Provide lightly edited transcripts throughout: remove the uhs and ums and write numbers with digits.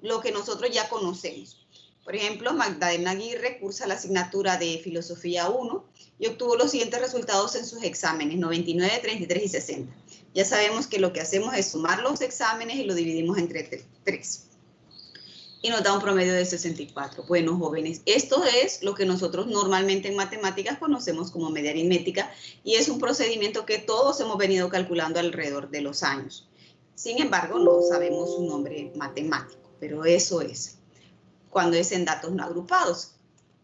lo que nosotros ya conocemos. Por ejemplo, Magdalena Aguirre cursa la asignatura de Filosofía 1 y obtuvo los siguientes resultados en sus exámenes, 99, 33 y 60. Ya sabemos que lo que hacemos es sumar los exámenes y lo dividimos entre 3. Y nos da un promedio de 64. Bueno, jóvenes, esto es lo que nosotros normalmente en matemáticas conocemos como media aritmética y es un procedimiento que todos hemos venido calculando alrededor de los años. Sin embargo, no sabemos su nombre matemático, pero eso es cuando es en datos no agrupados.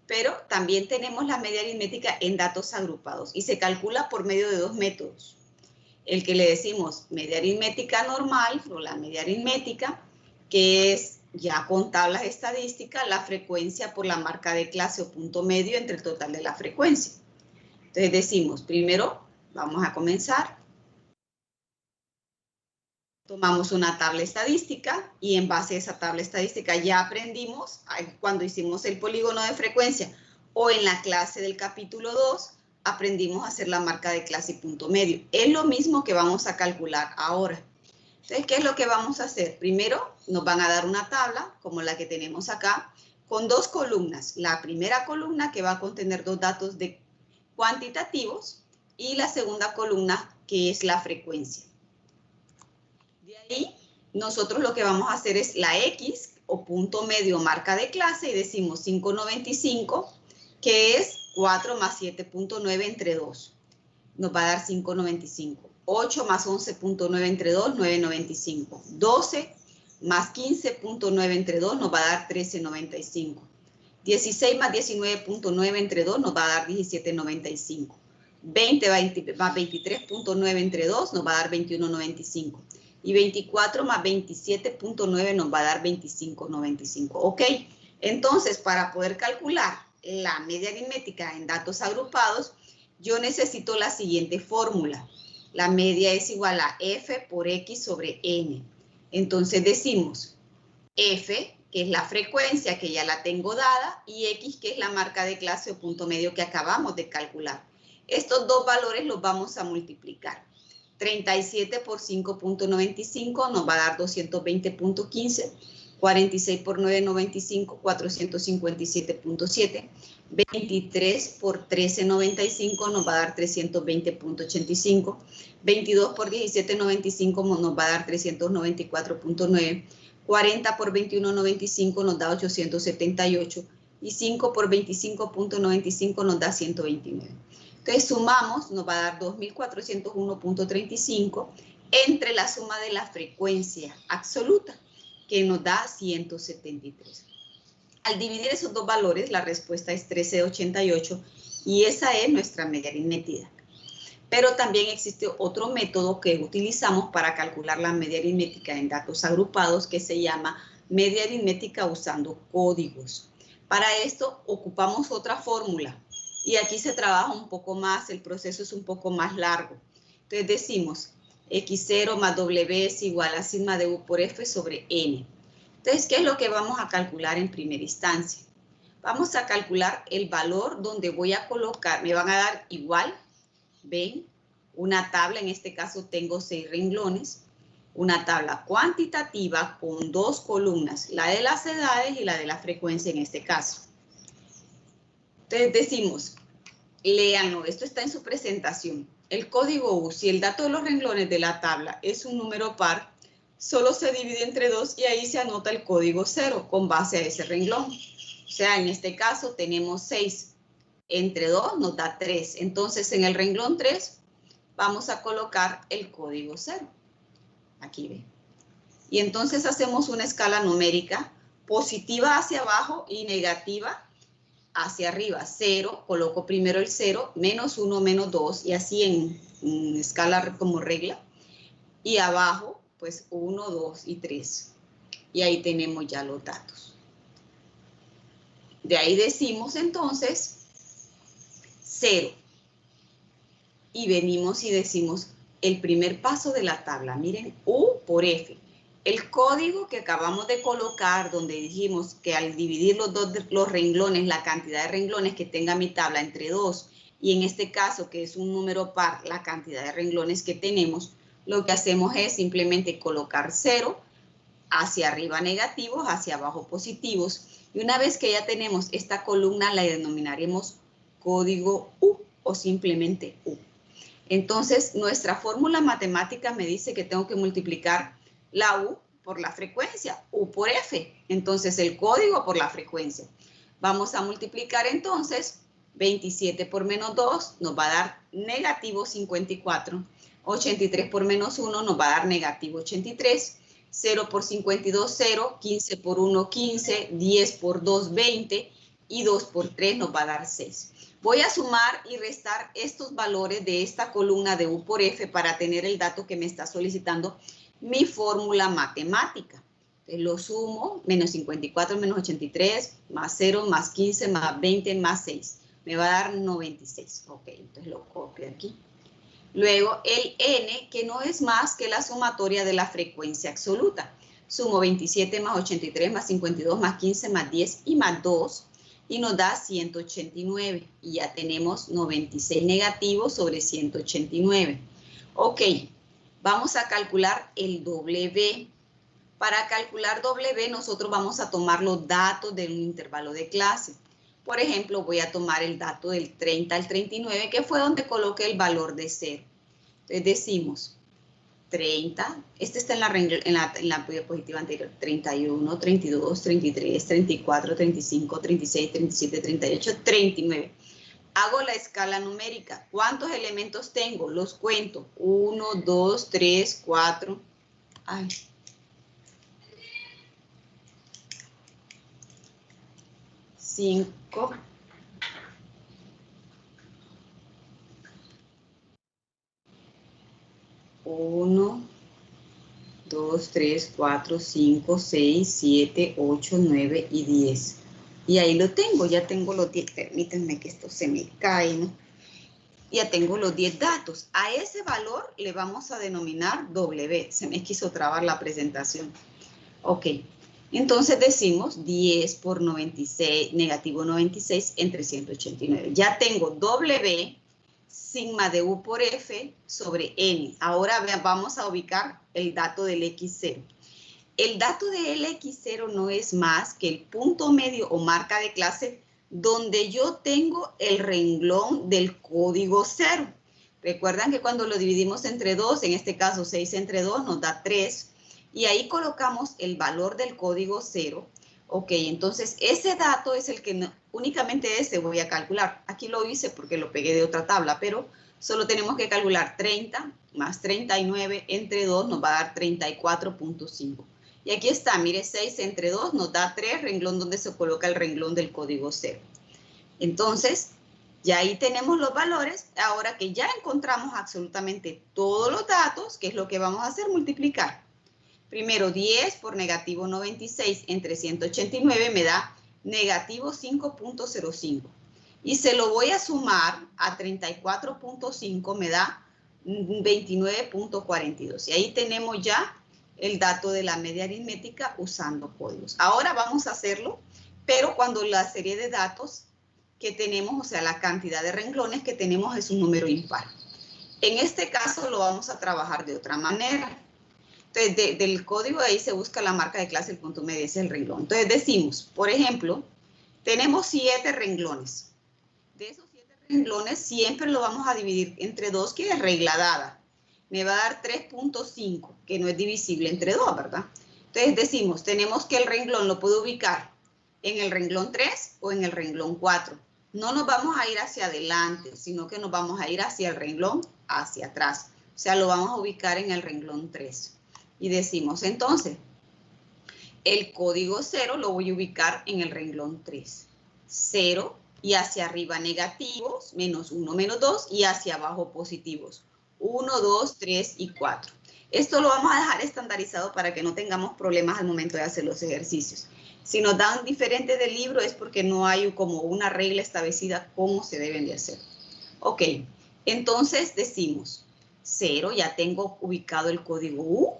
Pero también tenemos la media aritmética en datos agrupados y se calcula por medio de 2 métodos. El que le decimos media aritmética normal o la media aritmética, que es ya con tablas estadísticas, la frecuencia por la marca de clase o punto medio entre el total de la frecuencia. Entonces decimos, primero vamos a comenzar. Tomamos una tabla estadística y en base a esa tabla estadística ya aprendimos cuando hicimos el polígono de frecuencia o en la clase del capítulo 2, aprendimos a hacer la marca de clase y punto medio. Es lo mismo que vamos a calcular ahora. Entonces, ¿qué es lo que vamos a hacer? Primero, nos van a dar una tabla, como la que tenemos acá, con 2 columnas. La primera columna que va a contener 2 datos cuantitativos y la segunda columna que es la frecuencia. De ahí, nosotros lo que vamos a hacer es la X o punto medio marca de clase y decimos 595, que es 4 más 7.9 entre 2. Nos va a dar 5.95. 8 más 11.9 entre 2, 9.95. 12 más 15.9 entre 2 nos va a dar 13.95. 16 más 19.9 entre 2 nos va a dar 17.95. 20 más 23.9 entre 2 nos va a dar 21.95. Y 24 más 27.9 nos va a dar 25.95. ¿Ok? Entonces, para poder calcular la media aritmética en datos agrupados, yo necesito la siguiente fórmula. La media es igual a F por X sobre N. Entonces decimos F, que es la frecuencia, que ya la tengo dada, y X, que es la marca de clase o punto medio que acabamos de calcular. Estos dos valores los vamos a multiplicar. 37 por 5.95 nos va a dar 220.15. 46 por 9.95, 457.7. 23 por 13.95 nos va a dar 320.85. 22 por 17.95 nos va a dar 394.9. 40 por 21.95 nos da 878. Y 5 por 25.95 nos da 129. Entonces sumamos, nos va a dar 2.401.35 entre la suma de la frecuencia absoluta, que nos da 173. Al dividir esos dos valores, la respuesta es 1388 y esa es nuestra media aritmética. Pero también existe otro método que utilizamos para calcular la media aritmética en datos agrupados que se llama media aritmética usando códigos. Para esto ocupamos otra fórmula y aquí se trabaja un poco más, el proceso es un poco más largo. Entonces decimos X0 más W es igual a sigma de U por F sobre N. Entonces, ¿qué es lo que vamos a calcular en primera instancia? Vamos a calcular el valor donde voy a colocar, me van a dar igual, ven, una tabla, en este caso tengo 6 renglones, una tabla cuantitativa con 2 columnas, la de las edades y la de la frecuencia en este caso. Entonces decimos, léanlo, esto está en su presentación. El código U, si el dato de los renglones de la tabla es un número par, solo se divide entre 2 y ahí se anota el código 0 con base a ese renglón. O sea, en este caso tenemos 6. Entre 2 nos da 3. Entonces, en el renglón 3 vamos a colocar el código 0. Aquí ve. Y entonces hacemos una escala numérica positiva hacia abajo y negativa hacia arriba. 0, coloco primero el 0, menos 1, menos 2, y así en escala como regla. Y abajo, pues 1, 2 y 3. Y ahí tenemos ya los datos. De ahí decimos entonces 0. Y venimos y decimos el primer paso de la tabla. Miren, U por F. El código que acabamos de colocar, donde dijimos que al dividir los renglones, la cantidad de renglones que tenga mi tabla entre 2, y en este caso, que es un número par, la cantidad de renglones que tenemos, lo que hacemos es simplemente colocar 0 hacia arriba negativos, hacia abajo positivos. Y una vez que ya tenemos esta columna, la denominaremos código U o simplemente U. Entonces, nuestra fórmula matemática me dice que tengo que multiplicar la U por la frecuencia, U por F. Entonces, el código por la frecuencia. Vamos a multiplicar entonces 27 por menos 2 nos va a dar negativo 54. 83 por menos 1 nos va a dar negativo 83. 0 por 52, 0. 15 por 1, 15. 10 por 2, 20. Y 2 por 3 nos va a dar 6. Voy a sumar y restar estos valores de esta columna de U por F para tener el dato que me está solicitando mi fórmula matemática. Entonces lo sumo, menos 54 menos 83, más 0, más 15, más 20, más 6. Me va a dar 96. Ok, entonces lo copio aquí. Luego el N, que no es más que la sumatoria de la frecuencia absoluta. Sumo 27 más 83 más 52 más 15 más 10 y más 2. Y nos da 189. Y ya tenemos 96 negativos sobre 189. Ok, vamos a calcular el W. Para calcular W, nosotros vamos a tomar los datos de un intervalo de clase. Por ejemplo, voy a tomar el dato del 30 al 39, que fue donde coloqué el valor de 0. Entonces decimos 30, este está en la diapositiva anterior, 31, 32, 33, 34, 35, 36, 37, 38, 39. Hago la escala numérica. ¿Cuántos elementos tengo? Los cuento. 1, 2, 3, 4. Ay. 5. 1, 2, 3, 4, 5, 6, 7, 8, 9 y 10. Y ahí lo tengo, ya tengo los 10. Permítanme que esto se me cae, ¿no? Ya tengo los 10 datos. A ese valor le vamos a denominar W. Se me quiso trabar la presentación. Ok. Entonces decimos 10 por 96, negativo 96 entre 189. Ya tengo W sigma de U por F sobre N. Ahora vamos a ubicar el dato del X0. El dato del X0 no es más que el punto medio o marca de clase donde yo tengo el renglón del código 0. Recuerdan que cuando lo dividimos entre 2, en este caso 6 entre 2 nos da 3. Y ahí colocamos el valor del código 0. Ok, entonces ese dato es el que únicamente ese voy a calcular. Aquí lo hice porque lo pegué de otra tabla, pero solo tenemos que calcular 30 más 39 entre 2 nos va a dar 34.5. Y aquí está, mire, 6 entre 2 nos da 3, renglón donde se coloca el renglón del código 0. Entonces, ya ahí tenemos los valores. Ahora que ya encontramos absolutamente todos los datos, ¿qué es lo que vamos a hacer? Multiplicar. Primero 10 por negativo 96 entre 189 me da negativo 5.05. Y se lo voy a sumar a 34.5 me da 29.42. Y ahí tenemos ya el dato de la media aritmética usando códigos. Ahora vamos a hacerlo, pero cuando la serie de datos que tenemos, o sea, la cantidad de renglones que tenemos es un número impar. En este caso lo vamos a trabajar de otra manera. Entonces, del código ahí se busca la marca de clase, el punto medio es el renglón. Entonces decimos, por ejemplo, tenemos 7 renglones. De esos 7 renglones siempre lo vamos a dividir entre 2, que es regla dada. Me va a dar 3.5, que no es divisible entre 2, ¿verdad? Entonces decimos, tenemos que el renglón lo puedo ubicar en el renglón 3 o en el renglón 4. No nos vamos a ir hacia adelante, sino que nos vamos a ir hacia el renglón hacia atrás. O sea, lo vamos a ubicar en el renglón 3. Y decimos entonces, el código 0 lo voy a ubicar en el renglón 3. 0 y hacia arriba negativos, menos 1, menos 2 y hacia abajo positivos. 1, 2, 3 y 4. Esto lo vamos a dejar estandarizado para que no tengamos problemas al momento de hacer los ejercicios. Si nos dan diferente del libro es porque no hay como una regla establecida cómo se deben de hacer. Ok, entonces decimos 0, ya tengo ubicado el código U.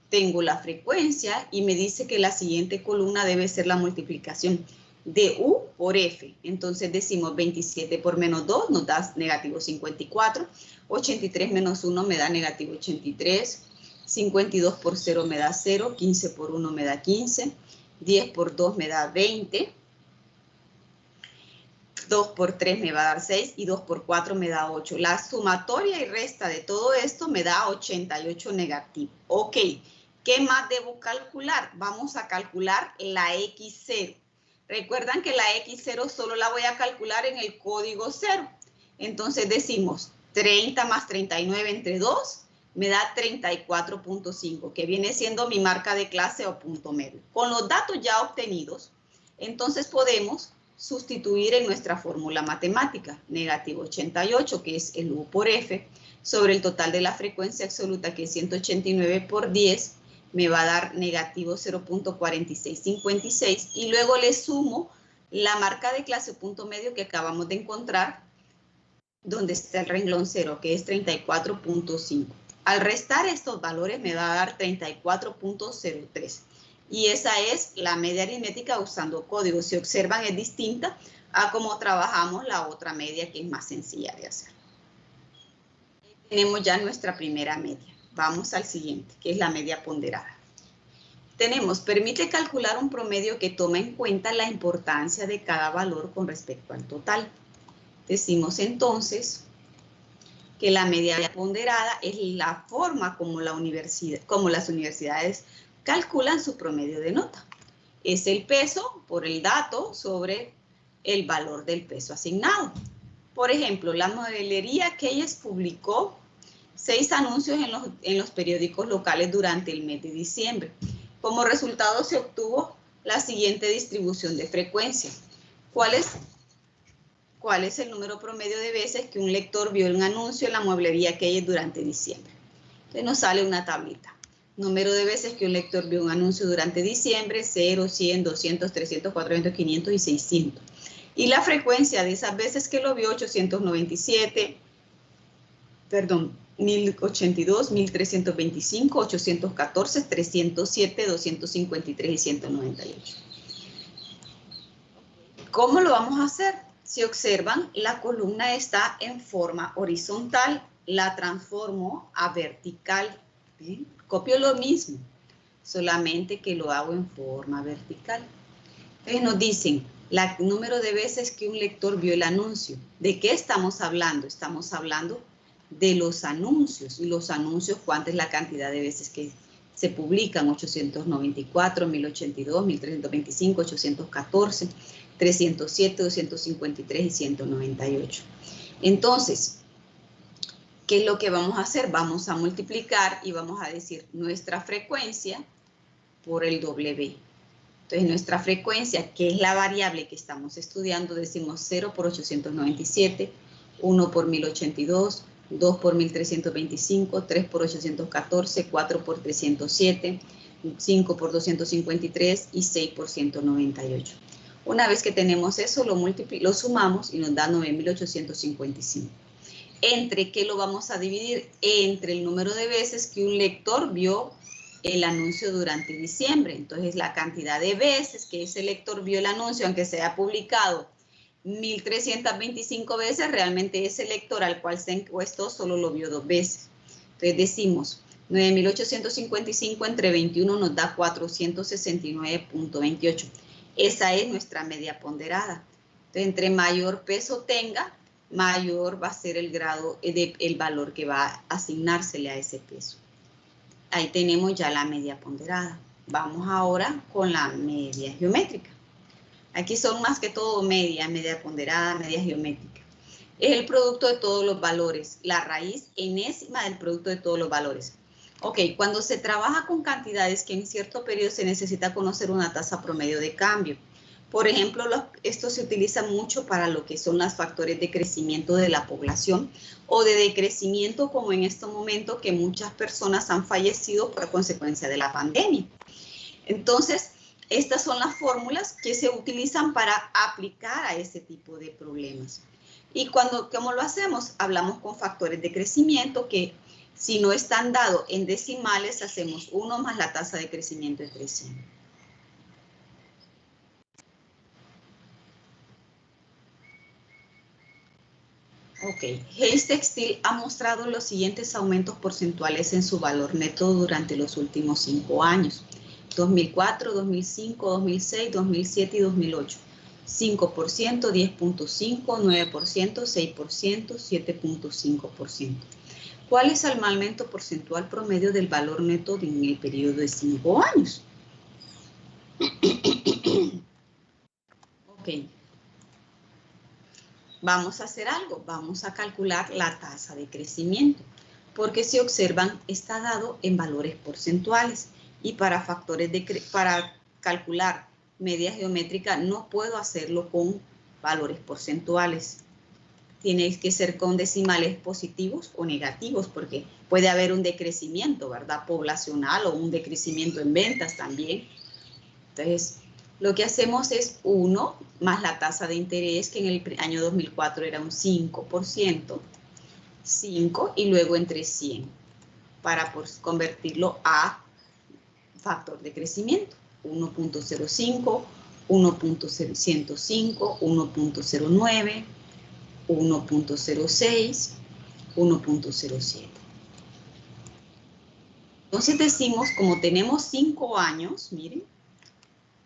Tengo la frecuencia y me dice que la siguiente columna debe ser la multiplicación de U por F. Entonces decimos 27 por menos 2 nos da negativo 54. 83 menos 1 me da negativo 83. 52 por 0 me da 0, 15 por 1 me da 15, 10 por 2 me da 20, 2 por 3 me va a dar 6 y 2 por 4 me da 8. La sumatoria y resta de todo esto me da 88 negativo. Ok, ¿qué más debo calcular? Vamos a calcular la X0. Recuerdan que la X0 solo la voy a calcular en el código 0. Entonces decimos 30 más 39 entre 2 me da 34.5, que viene siendo mi marca de clase o punto medio. Con los datos ya obtenidos, entonces podemos sustituir en nuestra fórmula matemática, negativo 88, que es el U por F, sobre el total de la frecuencia absoluta, que es 189 por 10, me va a dar negativo 0.4656, y luego le sumo la marca de clase o punto medio que acabamos de encontrar, donde está el renglón 0, que es 34.5. Al restar estos valores me va a dar 34.03. Y esa es la media aritmética usando código. Si observan, es distinta a cómo trabajamos la otra media, que es más sencilla de hacer. Tenemos ya nuestra primera media. Vamos al siguiente, que es la media ponderada. Tenemos, permite calcular un promedio que toma en cuenta la importancia de cada valor con respecto al total. Decimos entonces que la media ponderada es la forma como las universidades calculan su promedio de nota. Es el peso por el dato sobre el valor del peso asignado. Por ejemplo, la modelería Keyes publicó 6 anuncios en los periódicos locales durante el mes de diciembre. Como resultado se obtuvo la siguiente distribución de frecuencia. ¿Cuál es el número promedio de veces que un lector vio un anuncio en la mueblería Keyes durante diciembre? Entonces nos sale una tablita. Número de veces que un lector vio un anuncio durante diciembre, 0, 100, 200, 300, 400, 500 y 600. Y la frecuencia de esas veces que lo vio, 1082, 1325, 814, 307, 253 y 198. ¿Cómo lo vamos a hacer? Si observan, la columna está en forma horizontal, la transformo a vertical. ¿Bien? Copio lo mismo, solamente que lo hago en forma vertical. Entonces nos dicen el número de veces que un lector vio el anuncio. ¿De qué estamos hablando? Estamos hablando de los anuncios. Y los anuncios, ¿cuánta es la cantidad de veces que se publican? 894, 1082, 1325, 814, 307, 253 y 198. Entonces, ¿qué es lo que vamos a hacer? Vamos a multiplicar y vamos a decir nuestra frecuencia por el W. Entonces, nuestra frecuencia, que es la variable que estamos estudiando, decimos 0 por 897, 1 por 1082, 2 por 1325, 3 por 814, 4 por 307, 5 por 253 y 6 por 198. Una vez que tenemos eso, lo sumamos y nos da 9.855. ¿Entre qué lo vamos a dividir? Entre el número de veces que un lector vio el anuncio durante diciembre. Entonces, la cantidad de veces que ese lector vio el anuncio, aunque se haya publicado 1.325 veces, realmente ese lector al cual se encuestó solo lo vio 2 veces. Entonces, decimos 9.855 entre 21 nos da 469.28. Esa es nuestra media ponderada. Entonces, entre mayor peso tenga, mayor va a ser el grado el valor que va a asignársele a ese peso. Ahí tenemos ya la media ponderada. Vamos ahora con la media geométrica. Aquí son más que todo media ponderada, media geométrica. Es el producto de todos los valores, la raíz enésima del producto de todos los valores. Ok, cuando se trabaja con cantidades que en cierto periodo se necesita conocer una tasa promedio de cambio. Por ejemplo, esto se utiliza mucho para lo que son los factores de crecimiento de la población o de decrecimiento, como en este momento que muchas personas han fallecido por consecuencia de la pandemia. Entonces, estas son las fórmulas que se utilizan para aplicar a ese tipo de problemas. Y ¿cómo lo hacemos? Hablamos con factores de crecimiento que, si no están dados en decimales, hacemos 1 más la tasa de crecimiento de 13. Ok, Hayes Textil ha mostrado los siguientes aumentos porcentuales en su valor neto durante los últimos 5 años. 2004, 2005, 2006, 2007 y 2008. 5%, 10.5%, 9%, 6%, 7.5%. ¿Cuál es el aumento porcentual promedio del valor neto en el periodo de 5 años? Ok. Vamos a hacer algo, vamos a calcular la tasa de crecimiento, porque si observan está dado en valores porcentuales y para para calcular media geométrica no puedo hacerlo con valores porcentuales. Tiene que ser con decimales positivos o negativos, porque puede haber un decrecimiento, ¿verdad? Poblacional o un decrecimiento en ventas también. Entonces, lo que hacemos es 1 más la tasa de interés, que en el año 2004 era un 5%, 5 y luego entre 100, para convertirlo a factor de crecimiento. 1.05, 1.105, 1.09, 1.06, 1.07. Entonces decimos, como tenemos 5 años, miren,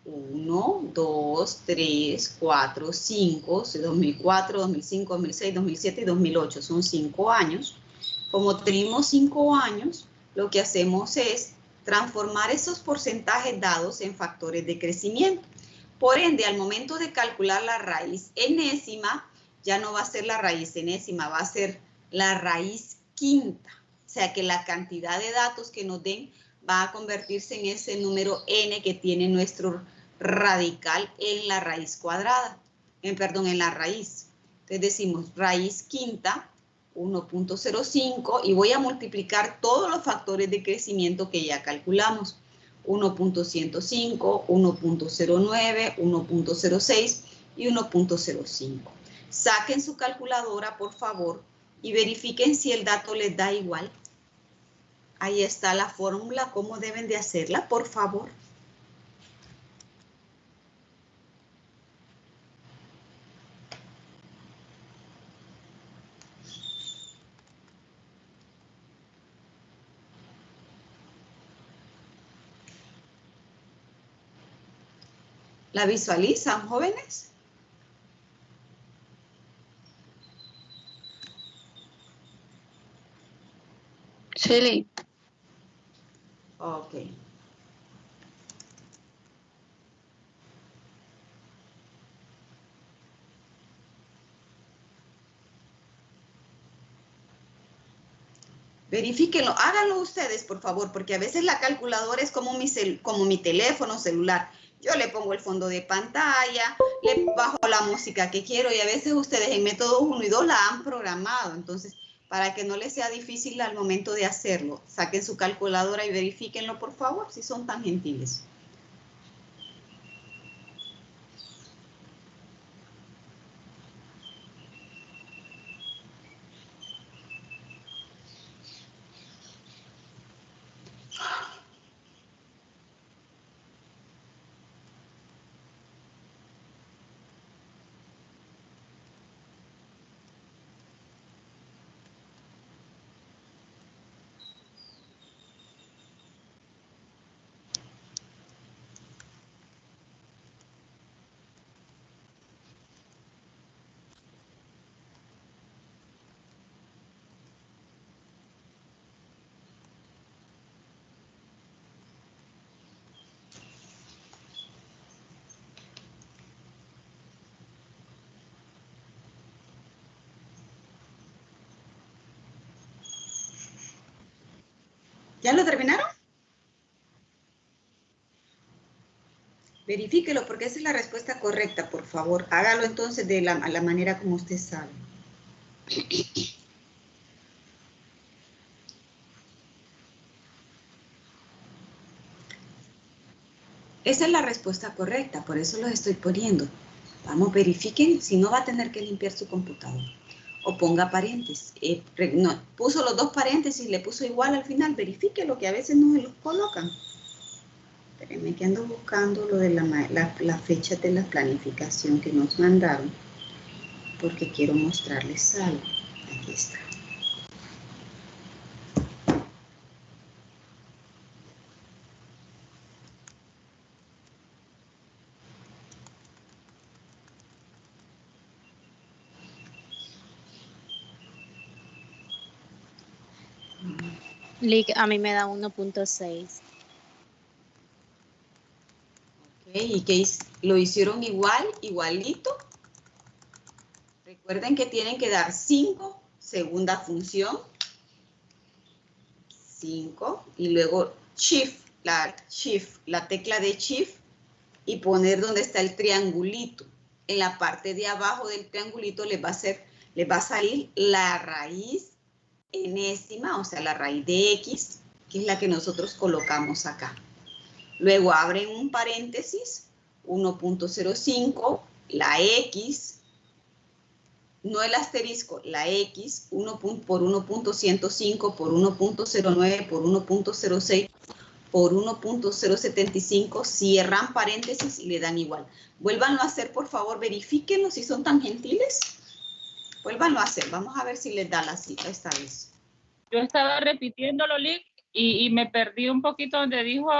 1, 2, 3, 4, 5, 2004, 2005, 2006, 2007 y 2008, son 5 años. Como tenemos 5 años, lo que hacemos es transformar esos porcentajes dados en factores de crecimiento. Por ende, al momento de calcular la raíz enésima, ya no va a ser la raíz enésima, va a ser la raíz quinta. O sea que la cantidad de datos que nos den va a convertirse en ese número n que tiene nuestro radical en la raíz cuadrada, en la raíz. Entonces decimos raíz quinta, 1.05, y voy a multiplicar todos los factores de crecimiento que ya calculamos. 1.105, 1.09, 1.06 y 1.05. Saquen su calculadora, por favor, y verifiquen si el dato les da igual. Ahí está la fórmula, cómo deben de hacerla, por favor. ¿La visualizan, jóvenes? Sí. Ok. Verifíquenlo, háganlo ustedes, por favor, porque a veces la calculadora es como mi teléfono celular. Yo le pongo el fondo de pantalla, le bajo la música que quiero y a veces ustedes en método 1 y 2 la han programado. Entonces, para que no les sea difícil al momento de hacerlo, saquen su calculadora y verifíquenlo, por favor, si son tan gentiles. ¿Ya lo terminaron? Verifíquelo porque esa es la respuesta correcta, por favor. Hágalo entonces de la manera como usted sabe. Esa es la respuesta correcta, por eso los estoy poniendo. Vamos, verifiquen, si no va a tener que limpiar su computador. O ponga paréntesis. No, puso los 2 paréntesis, le puso igual al final. Verifique lo que a veces no se los colocan. Espérenme que ando buscando lo de la fecha de la planificación que nos mandaron, porque quiero mostrarles algo. Aquí está. Lic, a mí me da 1.6. ¿Y qué lo hicieron igual, igualito? Recuerden que tienen que dar 5, segunda función, 5, y luego shift, la tecla de shift, y poner donde está el triangulito. En la parte de abajo del triangulito les va a salir la raíz enésima, o sea, la raíz de x, que es la que nosotros colocamos acá. Luego abren un paréntesis, 1.05, la x, no el asterisco, la x, 1 por 1.105, por 1.09, por 1.06, por 1.075, cierran paréntesis y le dan igual. Vuélvanlo a hacer, por favor, verifíquenlo si son tan gentiles. Vuélvanlo a hacer, vamos a ver si les da la cita esta vez. Yo estaba repitiéndolo, Lic, y me perdí un poquito donde dijo,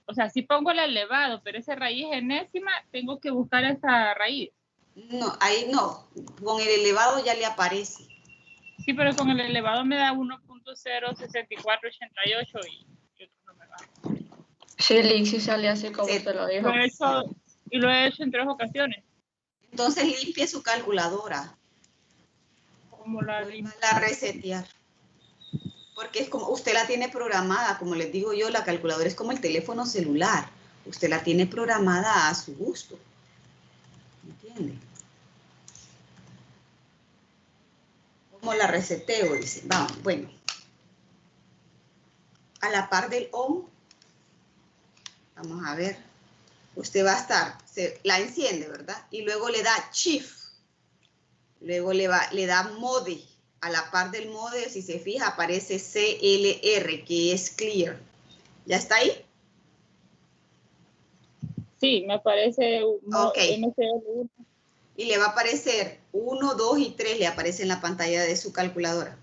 o sea, sí pongo el elevado, pero esa raíz enésima, tengo que buscar esa raíz. No, ahí no, con el elevado ya le aparece. Sí, pero con el elevado me da 1.06488 y otro no me va. Sí, Lic, sí sale así como Sí, se lo dijo. Lo he hecho en 3 ocasiones. Entonces limpie su calculadora. Como la Vuélvala a resetear. Porque es como, usted la tiene programada, como les digo yo, la calculadora es como el teléfono celular. Usted la tiene programada a su gusto. ¿Entiende? ¿Cómo la reseteo? Dice, vamos, bueno. A la par del OM, vamos a ver. Usted va a estar, la enciende, ¿verdad? Y luego le da Shift. Luego le da Mode. A la par del Mode, si se fija, aparece CLR, que es Clear. ¿Ya está ahí? Sí, me aparece Ok. MCL1. Y le va a aparecer 1, 2 y 3, le aparece en la pantalla de su calculadora.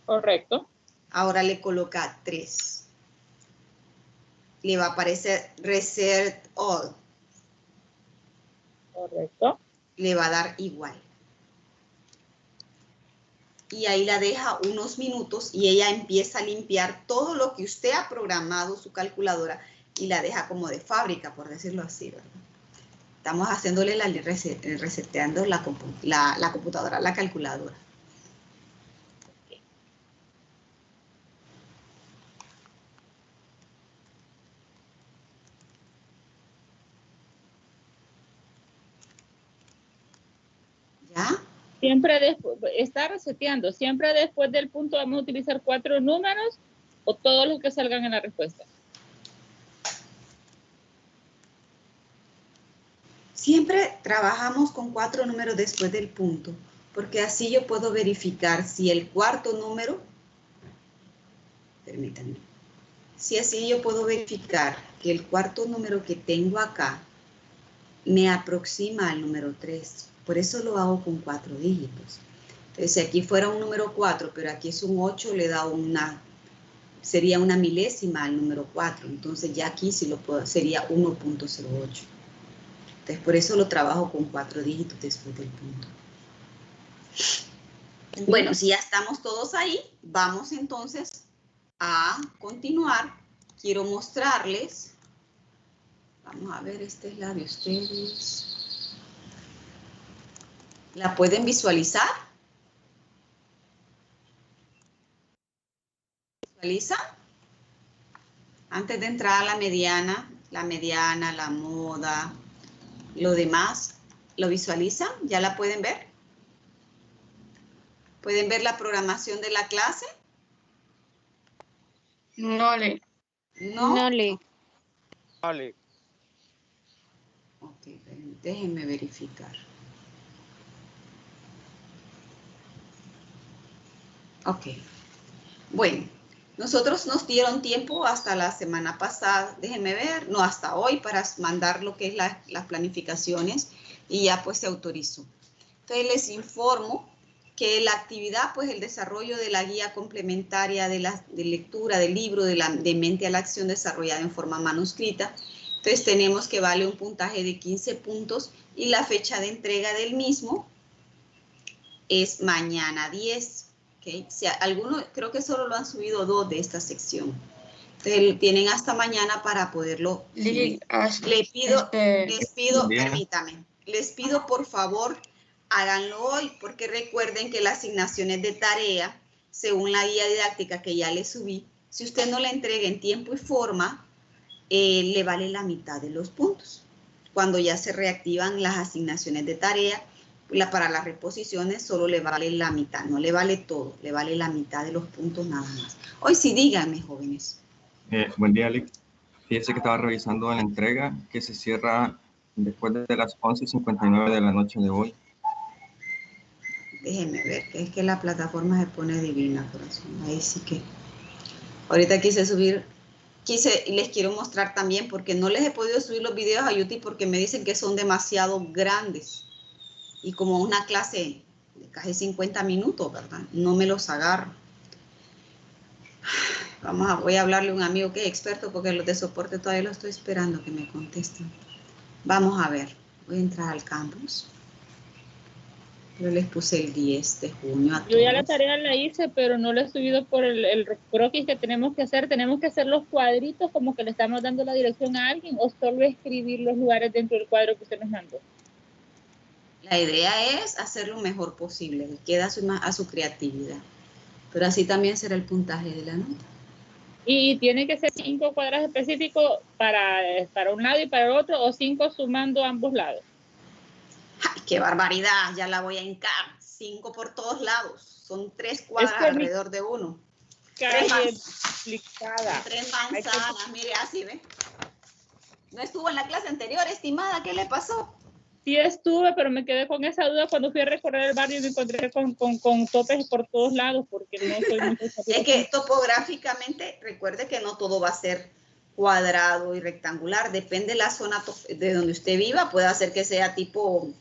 Correcto. Ahora le coloca 3. Le va a aparecer Reset All. Correcto. Le va a dar igual. Y ahí la deja unos minutos y ella empieza a limpiar todo lo que usted ha programado su calculadora y la deja como de fábrica, por decirlo así, ¿verdad? Estamos haciéndole reseteando la computadora, la calculadora. ¿Ya? Siempre después, está reseteando, siempre después del punto vamos a utilizar 4 números o todos los que salgan en la respuesta. Siempre trabajamos con 4 números después del punto, porque así yo puedo verificar si el cuarto número, permítanme, si así yo puedo verificar que el cuarto número que tengo acá me aproxima al número 3. Por eso lo hago con 4 dígitos. Entonces, si aquí fuera un número 4, pero aquí es un 8, le da sería una milésima al número 4. Entonces, ya aquí sí lo puedo, sería 1.08. Entonces, por eso lo trabajo con 4 dígitos después del punto. Bueno, si ya estamos todos ahí, vamos entonces a continuar. Quiero mostrarles. Vamos a ver, esta es la de ustedes. ¿La pueden visualizar? ¿Visualiza? Antes de entrar a la mediana, la moda, lo demás, ¿lo visualizan? ¿Ya la pueden ver? ¿Pueden ver la programación de la clase? No, Lic. ¿No? No, Lic. Vale. Ok, déjenme verificar. Ok. Bueno, nosotros nos dieron tiempo hasta la semana pasada, déjenme ver, no, hasta hoy para mandar lo que es las planificaciones y ya pues se autorizó. Entonces les informo que la actividad, pues el desarrollo de la guía complementaria de lectura del libro de mente a la acción desarrollada en forma manuscrita. Entonces tenemos que vale un puntaje de 15 puntos y la fecha de entrega del mismo es mañana 10. ¿Okay? Si algunos, creo que solo lo han subido 2 de esta sección. Entonces tienen hasta mañana para poderlo subir. Les pido, permítame, les pido por favor, háganlo hoy, porque recuerden que las asignaciones de tarea, según la guía didáctica que ya les subí, si usted no la entrega en tiempo y forma, le vale la mitad de los puntos. Cuando ya se reactivan las asignaciones de tarea, para las reposiciones solo le vale la mitad, no le vale todo, le vale la mitad de los puntos nada más. Hoy sí, díganme, jóvenes. Buen día, Lick. Fíjese que estaba revisando la entrega que se cierra después de las 11:59 de la noche de hoy. Déjenme ver, que es que la plataforma se pone divina, corazón. Ahí sí que... Ahorita quise subir, y les quiero mostrar también, porque no les he podido subir los videos a YouTube porque me dicen que son demasiado grandes. Y como una clase de casi 50 minutos, ¿verdad? No me los agarro. Voy a hablarle a un amigo que es experto porque los de soporte todavía lo estoy esperando que me contesten. Vamos a ver, voy a entrar al campus. Yo les puse el 10 de junio a todos. Yo ya la tarea la hice, pero no la he subido por el croquis que tenemos que hacer. Tenemos que hacer los cuadritos como que le estamos dando la dirección a alguien o solo escribir los lugares dentro del cuadro que usted nos mandó. La idea es hacer lo mejor posible, queda a su creatividad. Pero así también será el puntaje de la nota. Y tiene que ser 5 cuadros específicos para un lado y para el otro, o 5 sumando ambos lados. ¡Ay, qué barbaridad! Ya la voy a hincar. 5 por todos lados. Son 3 cuadras alrededor de uno. 3 manzanas. Mire, así, ¿ve? ¿No estuvo en la clase anterior, estimada? ¿Qué le pasó? Sí estuve, pero me quedé con esa duda cuando fui a recorrer el barrio y me encontré con topes por todos lados, porque no soy muy... Es que topográficamente, recuerde que no todo va a ser cuadrado y rectangular, depende de la zona de donde usted viva, puede hacer que sea tipo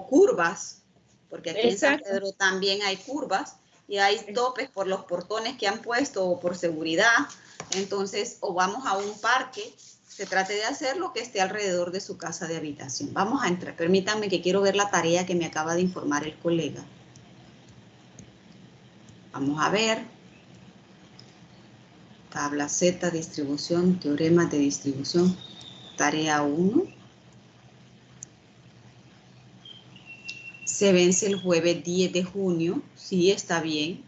curvas, porque aquí en San Pedro también hay curvas y hay topes por los portones que han puesto o por seguridad. Entonces, o vamos a un parque, se trate de hacer lo que esté alrededor de su casa de habitación. Vamos a entrar, permítanme que quiero ver la tarea que me acaba de informar el colega. Vamos a ver. Tabla Z, distribución, teoremas de distribución, tarea 1. Se vence el jueves 10 de junio, sí está bien,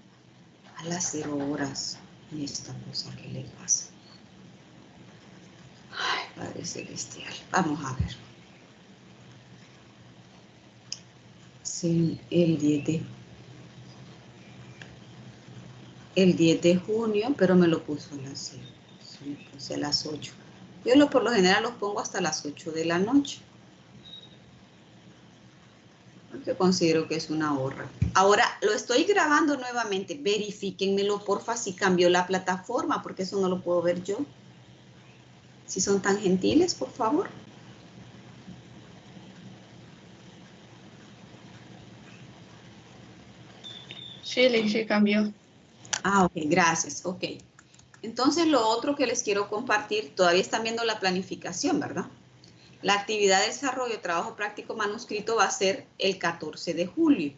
a las 0 horas. Y esta cosa que le pasa. Ay, Padre Celestial, vamos a ver. Sí, el 10 de junio, pero me lo puso a las 0. Sí, me puse a las 8. Yo por lo general los pongo hasta las 8 de la noche. Porque considero que es una ahorra. Ahora lo estoy grabando nuevamente. Verifíquenmelo, porfa, si cambió la plataforma, porque eso no lo puedo ver yo. Si son tan gentiles, por favor. Sí, sí cambió. Ah, ok, gracias. Ok. Entonces, lo otro que les quiero compartir, todavía están viendo la planificación, ¿verdad? La actividad de desarrollo de trabajo práctico manuscrito va a ser el 14 de julio.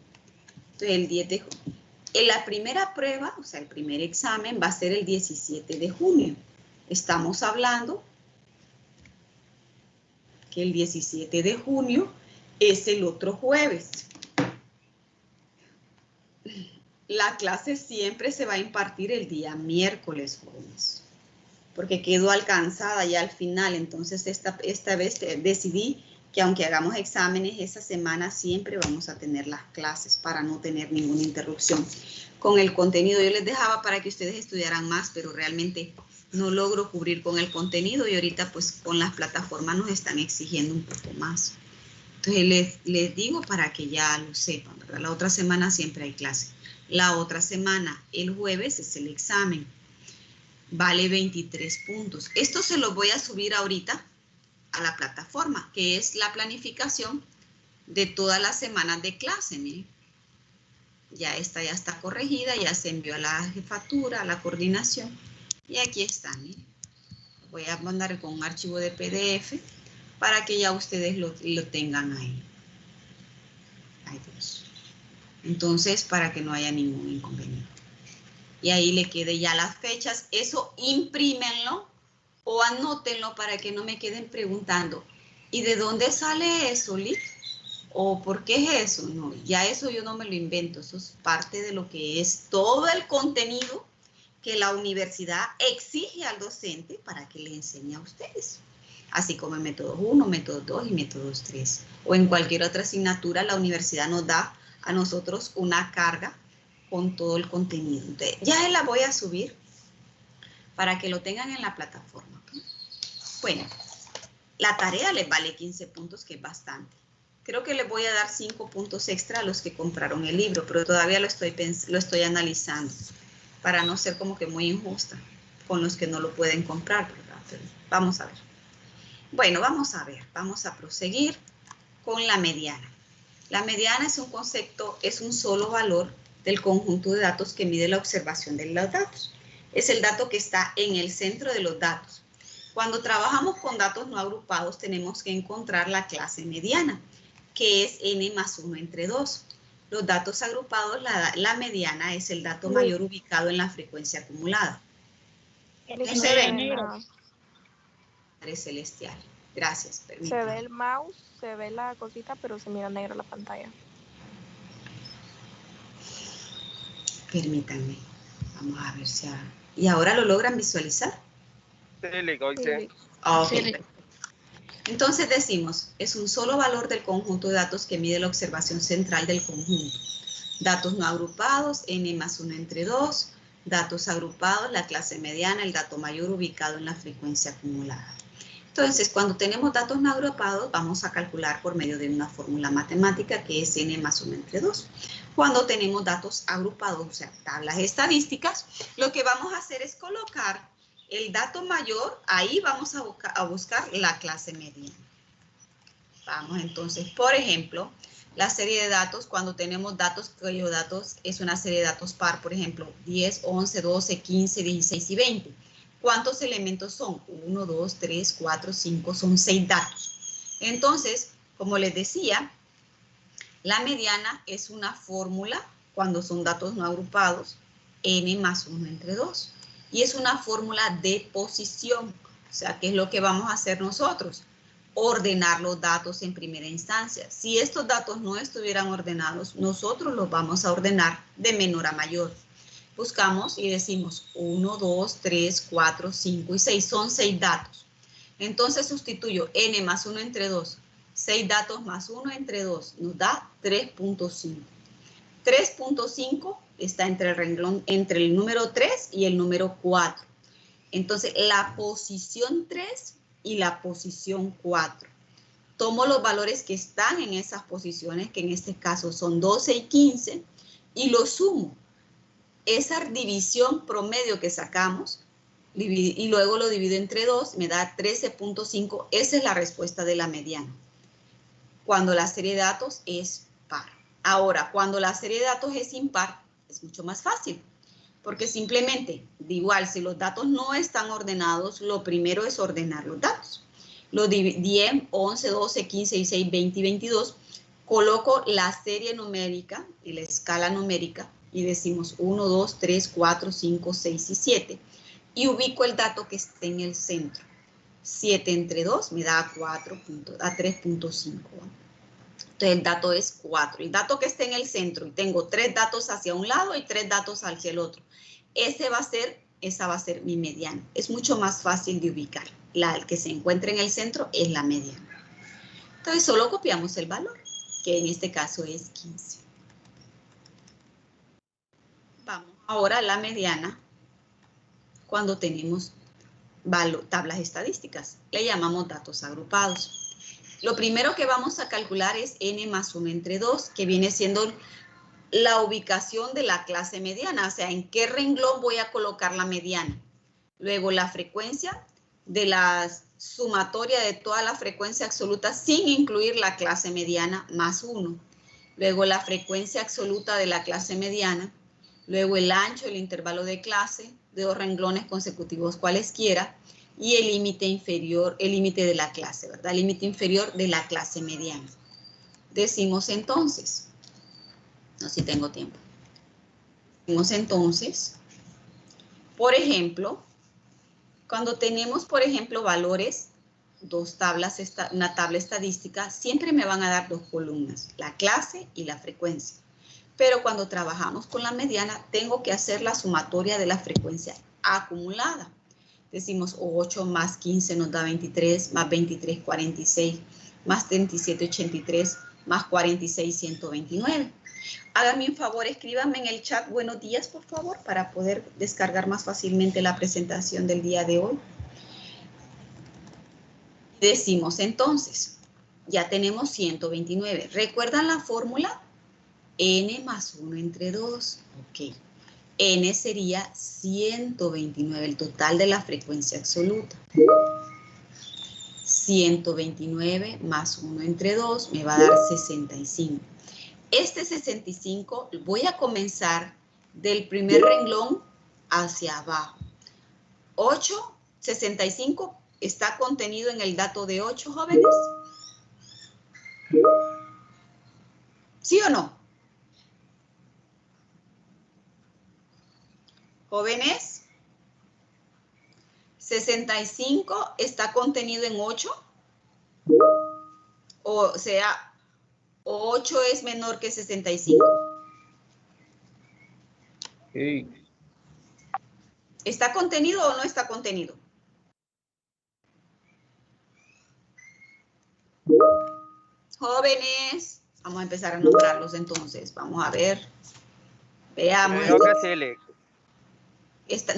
Entonces, el 10 de junio. En la primera prueba, o sea, el primer examen va a ser el 17 de junio. Estamos hablando que el 17 de junio es el otro jueves. La clase siempre se va a impartir el día miércoles, jóvenes, porque quedo alcanzada ya al final. Entonces, esta vez decidí que aunque hagamos exámenes, esa semana siempre vamos a tener las clases para no tener ninguna interrupción. Con el contenido yo les dejaba para que ustedes estudiaran más, pero realmente no logro cubrir con el contenido y ahorita pues con las plataformas nos están exigiendo un poco más. Entonces les digo para que ya lo sepan, ¿verdad? La otra semana siempre hay clase. La otra semana, el jueves, es el examen. Vale 23 puntos. Esto se lo voy a subir ahorita a la plataforma, que es la planificación de todas las semanas de clase. Miren. Ya esta ya está corregida, ya se envió a la jefatura, a la coordinación. Y aquí están. Voy a mandar con un archivo de PDF para que ya ustedes lo tengan ahí. Ay, Dios. Entonces, para que no haya ningún inconveniente. Y ahí le quede ya las fechas. Eso imprímenlo o anótenlo para que no me queden preguntando. ¿Y de dónde sale eso, Liz? ¿O por qué es eso? No, ya eso yo no me lo invento. Eso es parte de lo que es todo el contenido que la universidad exige al docente para que le enseñe a ustedes. Así como en métodos 1, métodos 2 y métodos 3. O en cualquier otra asignatura, la universidad nos da a nosotros una carga con todo el contenido. Entonces, ya la voy a subir para que lo tengan en la plataforma. Bueno, la tarea les vale 15 puntos, que es bastante. Creo que les voy a dar 5 puntos extra a los que compraron el libro, pero todavía lo estoy analizando para no ser como que muy injusta con los que no lo pueden comprar, ¿verdad? Pero vamos a ver. Bueno, vamos a ver, vamos a proseguir con la mediana. La mediana es un concepto, es un solo valor del conjunto de datos que mide la observación de los datos. Es el dato que está en el centro de los datos. Cuando trabajamos con datos no agrupados, tenemos que encontrar la clase mediana, que es n más 1 entre 2. Los datos agrupados, la mediana es el dato mayor ubicado en la frecuencia acumulada. Se ve negro. Padre Celestial. Gracias. Se Permítame. ve el mouse, se ve la cosita, pero se mira negro la pantalla. Permítanme. Vamos a ver si... ¿Y ahora lo logran visualizar? Sí. Ok. Sí. Entonces decimos, es un solo valor del conjunto de datos que mide la observación central del conjunto. Datos no agrupados, n más 1 entre 2. Datos agrupados, la clase mediana, el dato mayor ubicado en la frecuencia acumulada. Entonces, cuando tenemos datos no agrupados, vamos a calcular por medio de una fórmula matemática que es n más 1 entre 2. Cuando tenemos datos agrupados, o sea, tablas estadísticas, lo que vamos a hacer es colocar el dato mayor, ahí vamos a buscar la clase mediana. Vamos entonces, por ejemplo, la serie de datos, cuando tenemos datos, cuyo datos es una serie de datos par, por ejemplo, 10, 11, 12, 15, 16 y 20. ¿Cuántos elementos son? 1, 2, 3, 4, 5, son 6 datos. Entonces, como les decía, la mediana es una fórmula, cuando son datos no agrupados, n más 1 entre 2. Y es una fórmula de posición. O sea, ¿qué es lo que vamos a hacer nosotros? Ordenar los datos en primera instancia. Si estos datos no estuvieran ordenados, nosotros los vamos a ordenar de menor a mayor. Buscamos y decimos 1, 2, 3, 4, 5 y 6. Son 6 datos. Entonces sustituyo n más 1 entre 2. 6 datos más 1 entre 2 nos da 3.5. 3.5 está entre el renglón, entre el número 3 y el número 4. Entonces, la posición 3 y la posición 4. Tomo los valores que están en esas posiciones, que en este caso son 12 y 15, y los sumo. Esa división promedio que sacamos, y luego lo divido entre 2, me da 13.5. Esa es la respuesta de la mediana. Cuando la serie de datos es par. Ahora, cuando la serie de datos es impar, es mucho más fácil, porque simplemente, igual, si los datos no están ordenados, lo primero es ordenar los datos. Los 10, 11, 12, 15, 16, 20 y 22, coloco la serie numérica y la escala numérica y decimos 1, 2, 3, 4, 5, 6 y 7. Y ubico el dato que esté en el centro. 7 entre 2 me da 3.5. Entonces el dato es 4. El dato que esté en el centro, y tengo 3 datos hacia un lado y 3 datos hacia el otro. Esa va a ser mi mediana. Es mucho más fácil de ubicar. El que se encuentra en el centro es la mediana. Entonces solo copiamos el valor, que en este caso es 15. Vamos ahora a la mediana cuando tenemos tablas estadísticas. Le llamamos datos agrupados. Lo primero que vamos a calcular es n más 1 entre 2, que viene siendo la ubicación de la clase mediana, o sea, en qué renglón voy a colocar la mediana. Luego la frecuencia de la sumatoria de toda la frecuencia absoluta sin incluir la clase mediana más 1. luego la frecuencia absoluta de la clase mediana, luego el ancho del intervalo de clase, de 2 renglones consecutivos cualesquiera, y el límite inferior, el límite de la clase, ¿verdad? El límite inferior de la clase mediana. Decimos entonces, no sé si tengo tiempo. Decimos entonces, por ejemplo, cuando tenemos, por ejemplo, valores, una tabla estadística, siempre me van a dar 2 columnas, la clase y la frecuencia. Pero cuando trabajamos con la mediana, tengo que hacer la sumatoria de la frecuencia acumulada. Decimos 8 más 15 nos da 23, más 23, 46, más 37, 83, más 46, 129. Háganme un favor, escríbanme en el chat buenos días, por favor, para poder descargar más fácilmente la presentación del día de hoy. Decimos entonces, ya tenemos 129. ¿Recuerdan la fórmula? N más 1 entre 2. Ok. N sería 129, el total de la frecuencia absoluta. 129 más 1 entre 2 me va a dar 65. Este 65 voy a comenzar del primer renglón hacia abajo. 8, 65 está contenido en el dato de 8, jóvenes. ¿Sí o no? Jóvenes, 65 está contenido en 8. O sea, 8 es menor que 65. Sí. ¿Está contenido o no está contenido? Jóvenes, vamos a empezar a nombrarlos entonces. Vamos a ver. Veamos. Creo que sí, Lick.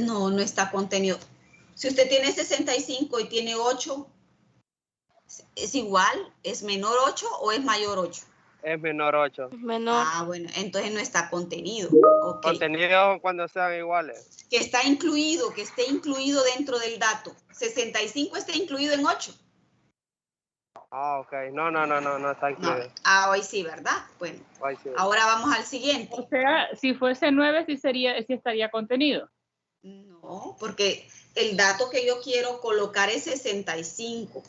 No, no está contenido. Si usted tiene 65 y tiene 8, ¿es igual? ¿Es menor 8 o es mayor 8? Es menor 8. Menor. Ah, bueno, entonces no está contenido. Ok. Contenido cuando sean iguales. Que está incluido, que esté incluido dentro del dato. 65 está incluido en 8. Ah, ok. No está incluido. No. Ah, hoy sí, ¿verdad? Bueno, Hoy sí. ahora vamos al siguiente. O sea, si fuese 9, sí estaría contenido. No, porque el dato que yo quiero colocar es 65.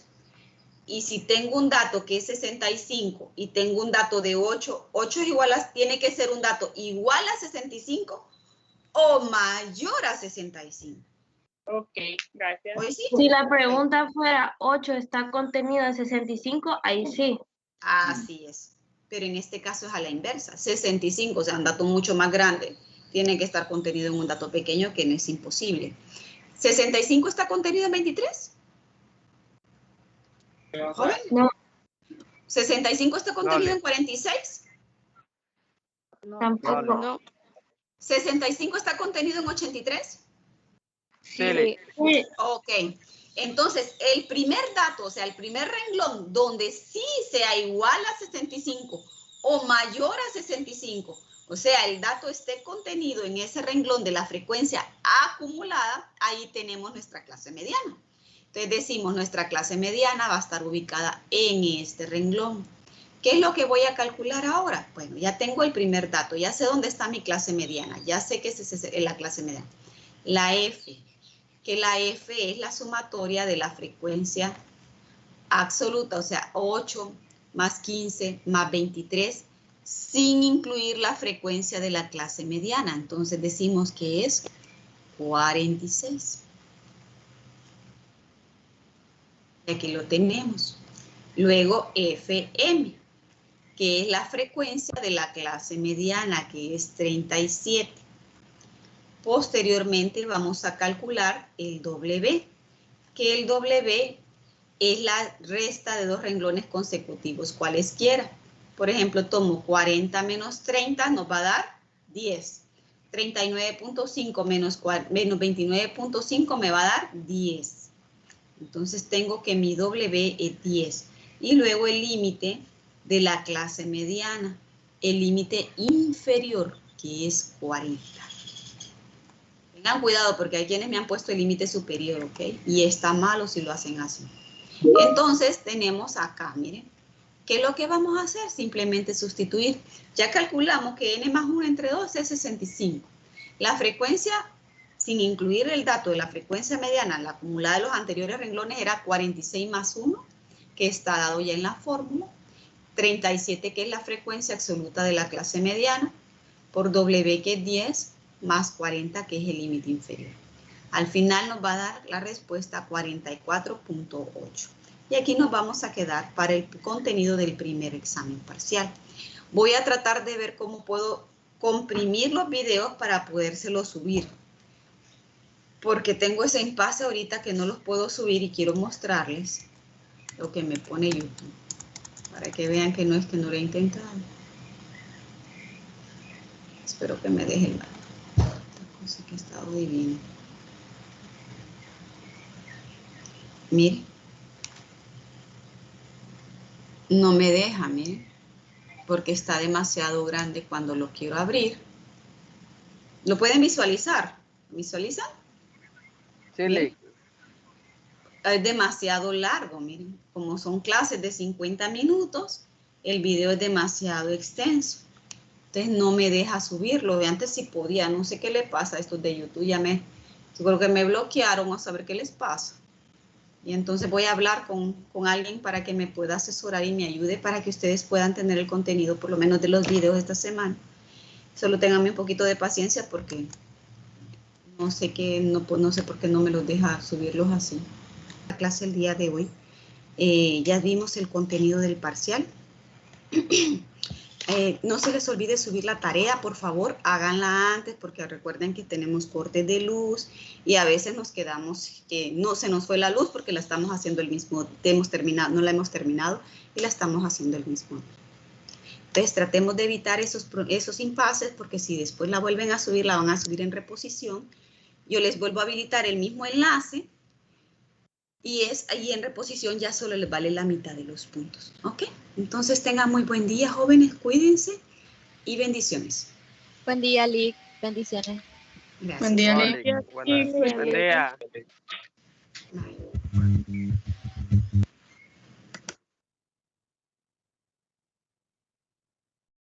Y si tengo un dato que es 65 y tengo un dato de 8, 8 es igual tiene que ser un dato igual a 65 o mayor a 65. Ok, gracias. ¿Hoy sí? Si la pregunta fuera 8 está contenido en 65, ahí sí. Así es. Pero en este caso es a la inversa. 65, o sea, un dato mucho más grande, tiene que estar contenido en un dato pequeño que no es imposible. ¿65 está contenido en 23? ¿Joven? No. ¿65 está contenido No, en 46? Tampoco. No. ¿65 está contenido en 83? Sí, Lick. Sí. Ok. Entonces, el primer dato, o sea, el primer renglón donde sí sea igual a 65 o mayor a 65, o sea, el dato esté contenido en ese renglón de la frecuencia acumulada, ahí tenemos nuestra clase mediana. Entonces decimos, nuestra clase mediana va a estar ubicada en este renglón. ¿Qué es lo que voy a calcular ahora? Bueno, ya tengo el primer dato, ya sé dónde está mi clase mediana, ya sé que esa es la clase mediana. La F, que la F es la sumatoria de la frecuencia absoluta, o sea, 8 más 15 más 23, sin incluir la frecuencia de la clase mediana. Entonces decimos que es 46. Y aquí lo tenemos. Luego FM, que es la frecuencia de la clase mediana, que es 37. Posteriormente vamos a calcular el W, que el W es la resta de 2 renglones consecutivos, cualesquiera. Por ejemplo, tomo 40 menos 30, nos va a dar 10. 39.5 menos 29.5 me va a dar 10. Entonces tengo que mi W es 10. Y luego el límite de la clase mediana, el límite inferior, que es 40. Tengan cuidado porque hay quienes me han puesto el límite superior, ¿ok? Y está malo si lo hacen así. Entonces tenemos acá, miren, ¿Qué es lo que vamos a hacer? Simplemente sustituir. Ya calculamos que n más 1 entre 2 es 65. La frecuencia, sin incluir el dato de la frecuencia mediana, la acumulada de los anteriores renglones, era 46 más 1, que está dado ya en la fórmula. 37, que es la frecuencia absoluta de la clase mediana, por W, que es 10, más 40, que es el límite inferior. Al final nos va a dar la respuesta 44.8. Y aquí nos vamos a quedar para el contenido del primer examen parcial. Voy a tratar de ver cómo puedo comprimir los videos para podérselos subir. Porque tengo ese impasse ahorita que no los puedo subir y quiero mostrarles lo que me pone YouTube. Para que vean que no es que no lo he intentado. Espero que me deje esta cosa que ha estado divina. Miren. No me deja, miren. Porque está demasiado grande cuando lo quiero abrir. ¿Lo pueden visualizar? ¿Visualizan? Sí, Lick. Es demasiado largo, miren. Como son clases de 50 minutos, el video es demasiado extenso. Entonces no me deja subirlo. Antes sí podía, no sé qué le pasa a estos de YouTube. Yo creo que me bloquearon, a saber qué les pasa. Y entonces voy a hablar con alguien para que me pueda asesorar y me ayude para que ustedes puedan tener el contenido, por lo menos de los videos de esta semana. Solo ténganme un poquito de paciencia porque no sé por qué no me los deja subirlos así. La clase el día de hoy. Ya vimos el contenido del parcial. No se les olvide subir la tarea, por favor, háganla antes porque recuerden que tenemos cortes de luz y a veces nos quedamos, no se nos fue la luz porque la estamos haciendo el mismo, no la hemos terminado y la estamos haciendo el mismo. Entonces tratemos de evitar esos impases porque si después la vuelven a subir, la van a subir en reposición. Yo les vuelvo a habilitar el mismo enlace. Y ahí en reposición ya solo les vale la mitad de los puntos. ¿Ok? Entonces tengan muy buen día, jóvenes. Cuídense y bendiciones. Buen día, Lick. Bendiciones. Gracias. Buen día, No, Lick. Lick. Buen día. Bye.